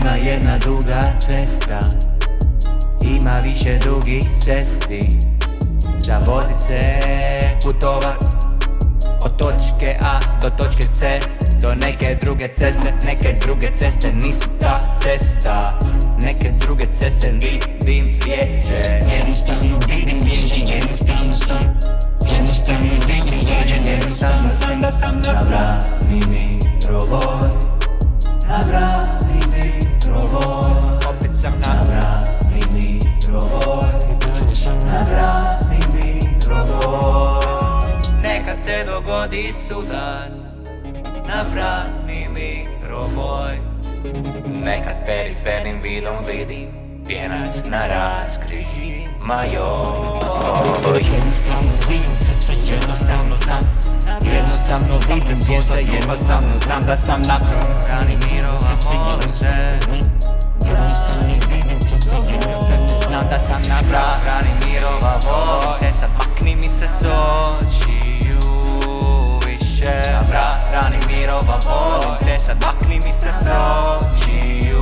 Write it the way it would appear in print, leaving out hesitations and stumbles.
Ima jedna druga cesta, ima više drugih cesti. Za vozit se, putovat od točke A do točke C, do neke druge ceste. Neke druge ceste nisu ta cesta, neke druge ceste vidim rijeđe. Jednostavno vidim rijeđe, jednostavno sam. Jednostavno vidim rijeđe, jednostavno sam da sam na brani mirovoj, na brani mirovoj. Opet sam na brani mirovoj, na brani mirovoj. Nekad se dogodi sudar na brani mirovoj. Nekad perifernim vidom vidim vijenac na raskrižima joj. Jednostavno vidim cestu, jednostavno znam. Jednostavno vidim Bože, jednostavno znam da sam na brani mirova, molim te. Jednostavno vidim cestu, jednostavno znam da sam na brani mirova voj. E sad makni mi se s očiju više. Brani mirova voj. E sad makni mi se s očiju